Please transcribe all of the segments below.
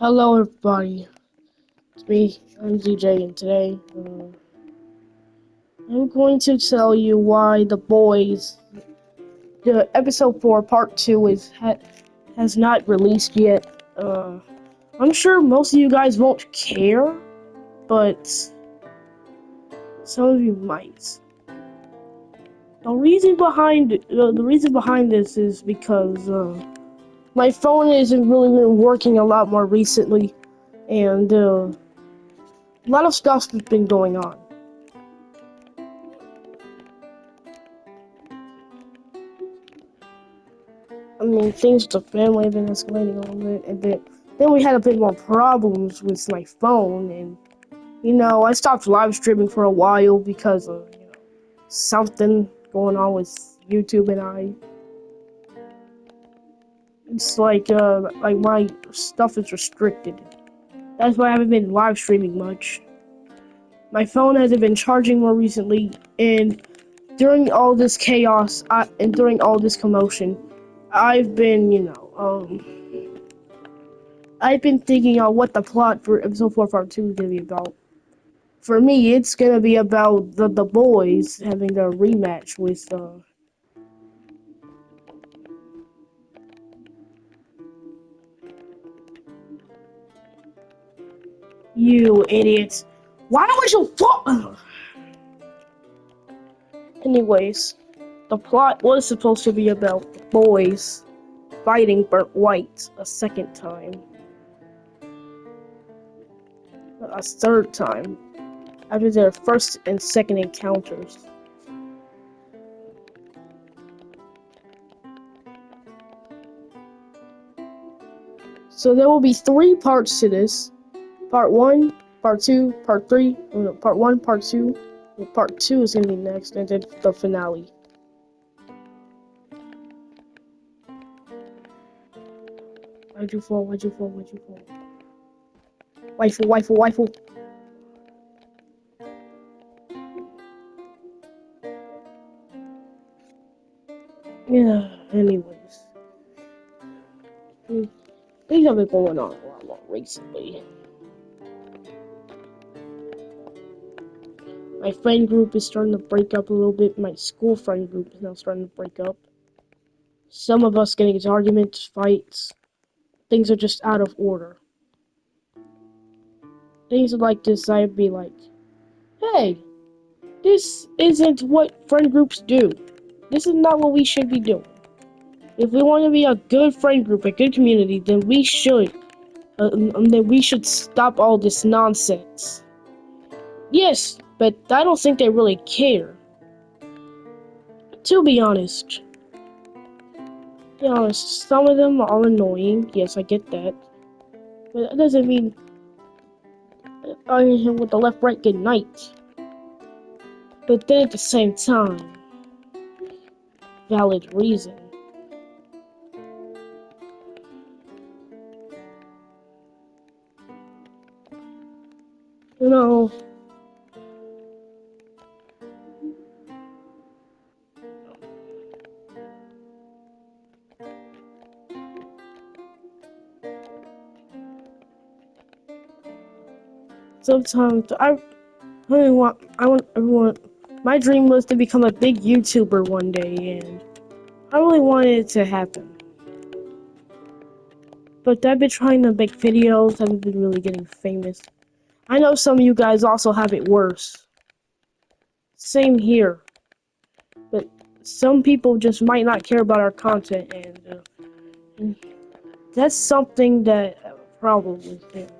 Hello, everybody. It's me. I'm DJ, and today I'm going to tell you why the boys, the episode 4, part 2, has not released yet. I'm sure most of you guys won't care, but some of you might. The reason behind this is because my phone hasn't really been working a lot more recently, and a lot of stuff's been going on. I mean, things with the family have been escalating a little bit, and then we had a bit more problems with my phone, and I stopped live streaming for a while because of something going on with YouTube and I. It's like my stuff is restricted. That's why I haven't been live streaming much. My phone hasn't been charging more recently, and during all this chaos, and during all this commotion, I've been, I've been thinking on what the plot for episode 4 part 2 is gonna be about. For me, it's gonna be about the boys having their rematch with you idiots. Why don't you fall? Anyways, the plot was supposed to be about the boys fighting Burnt White a second time, a third time, after their first and second encounters. So there will be three parts to this. Part 1, Part 2, Part 3, no, Part 1, Part 2. Well, Part 2 is going to be next, and then the finale. Why'd you fall? Why'd you fall? Why'd you fall? Waifu, waifu, waifu. Yeah, anyways. Things have been going on a lot more recently. My friend group is starting to break up a little bit. My school friend group is now starting to break up. Some of us getting into arguments, fights. Things are just out of order. Things like this, I'd be like, hey, this isn't what friend groups do. This is not what we should be doing. If we want to be a good friend group, a good community, then we should stop all this nonsense. Yes, but I don't think they really care. To be honest, some of them are annoying. Yes, I get that, but that doesn't mean I him with the left, right, good night. But then at the same time, valid reason. You know, sometimes I want everyone. My dream was to become a big YouTuber one day, and I really wanted it to happen. But I've been trying to make videos, haven't been really getting famous. I know some of you guys also have it worse. Same here. But some people just might not care about our content, and that's something that I have a problem with.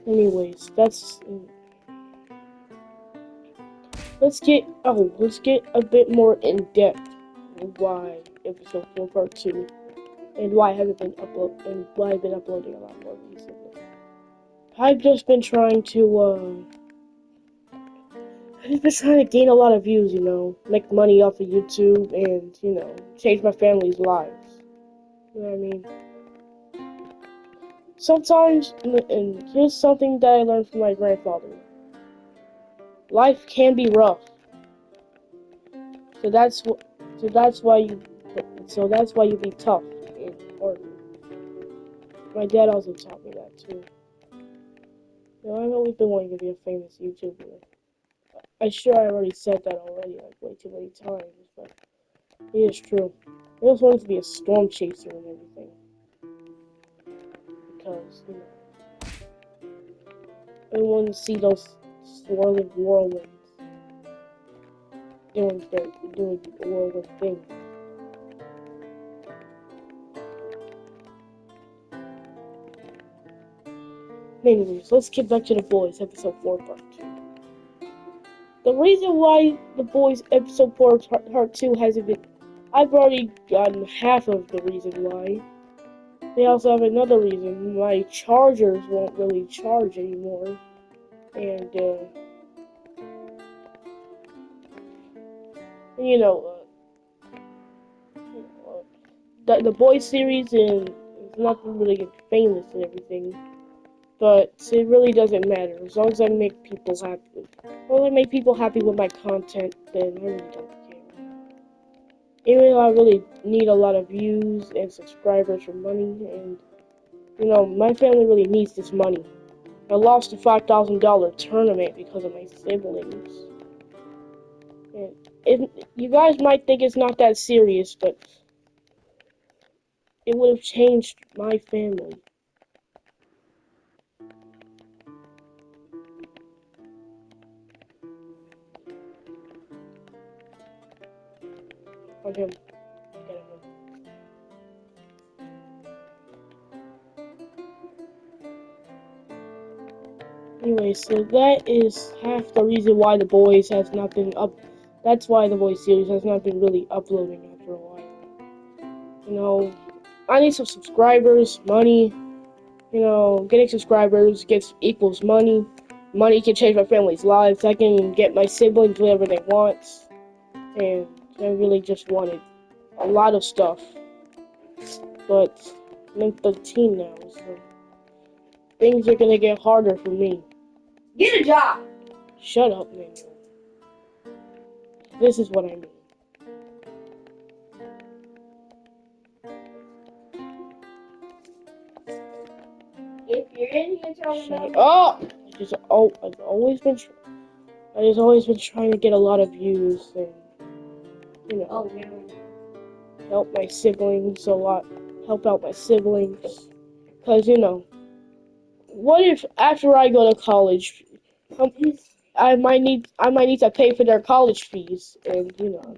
And anyways, let's get a bit more in depth on why episode 4 part 2 and why I've been uploading a lot more recently. I've just been trying to I've been trying to gain a lot of views, you know, make money off of YouTube, and you know, change my family's lives. You know what I mean? Sometimes, and here's something that I learned from my grandfather: life can be rough. So that's what. So that's why you. So that's why you be tough. Or my dad also taught me that too. You know, I've always been wanting to be a famous YouTuber. I'm sure I already said that already, like way too many times, but it is true. I just wanted to be a storm chaser and everything because you know I want to see those swirling whirlwinds doing whirlwind things. Anyways, let's get back to the boys, episode 4, part 2. The reason why the boys episode 4 part 2 hasn't been, I've already gotten half of the reason why. They also have another reason. My chargers won't really charge anymore. And, you know, the boys series is not really get famous and everything. But it really doesn't matter. As long as I make people happy. Well, I make people happy with my content, then I really don't care. Even though I really need a lot of views and subscribers for money, and you know, my family really needs this money. I lost a $5,000 tournament because of my siblings. And you guys might think it's not that serious, but it would have changed my family. On him. Get him. Anyway, so that is half the reason why the boys has not been up. That's why the boys series has not been really uploading after a while. You know, I need some subscribers, money. You know, getting subscribers gets equals money. Money can change my family's lives. I can get my siblings whatever they want, and I really just wanted a lot of stuff. But I'm 13 now, so things are gonna get harder for me. Get a job! Shut up, man. This is what I mean. If you're in here talking Shut about up! I've always been trying to get a lot of views and you know help my siblings a lot, help out my siblings, cause you know what if after I go to college, um, I might need to pay for their college fees, and you know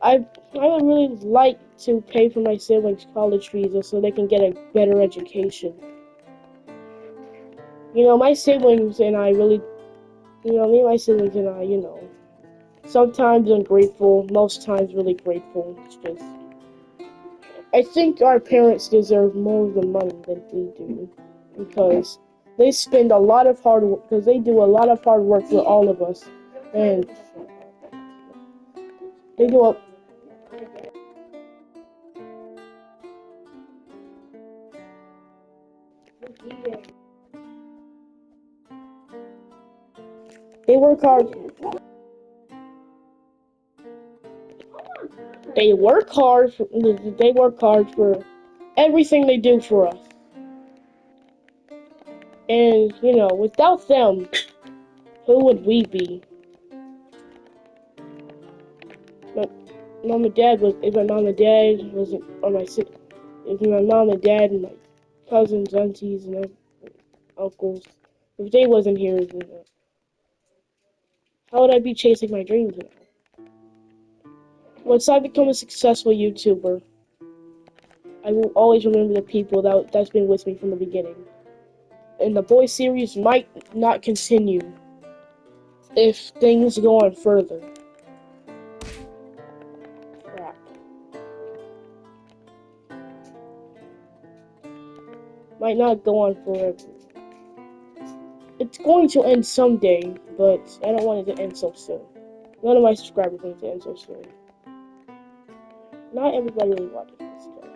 I would really like to pay for my siblings' college fees so they can get a better education. You know, my siblings and I really, you know, me and my siblings and I, you know, sometimes ungrateful, most times really grateful. It's just, I think our parents deserve more of the money than we do because they spend a lot of hard work, because they do a lot of hard work for all of us, and they do a, they work hard. They work hard. They work hard for everything they do for us. And you know, without them, who would we be? My mom and dad was. If my mom and dad wasn't, or my if my mom and dad and my cousins, aunties, and uncles, if they wasn't here, then, how would I be chasing my dreams now? Once I become a successful YouTuber, I will always remember the people that's been with me from the beginning. And the boy series might not continue if things go on further. Crap. might not go on forever. It's going to end someday, but I don't want it to end so soon. None of my subscribers want it to end so soon. Not everybody really watches this stuff.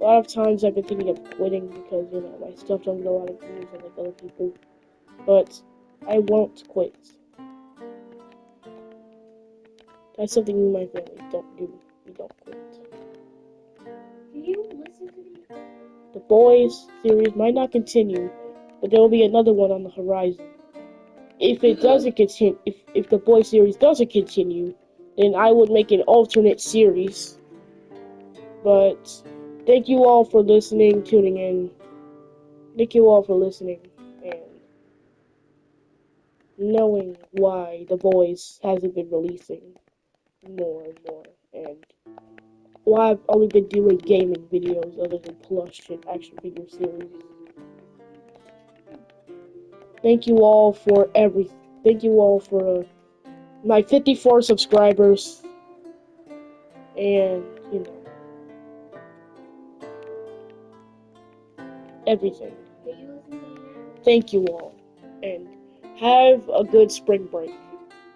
A lot of times I've been thinking of quitting because, you know, my stuff don't get a lot of views like other people. But I won't quit. That's something me and my family don't do. We don't quit. Do you listen to me? The Boys series might not continue, but there will be another one on the horizon. If it doesn't continue, if the Boys series doesn't continue, then I would make an alternate series. But thank you all for listening, tuning in. Thank you all for listening and knowing why The Boys hasn't been releasing more and more, and why I've only been doing gaming videos other than plush and action figure series. Thank you all for everything. Thank you all for my 54 subscribers, and you know, everything. Do you listen to me now? Thank you all, and have a good spring break.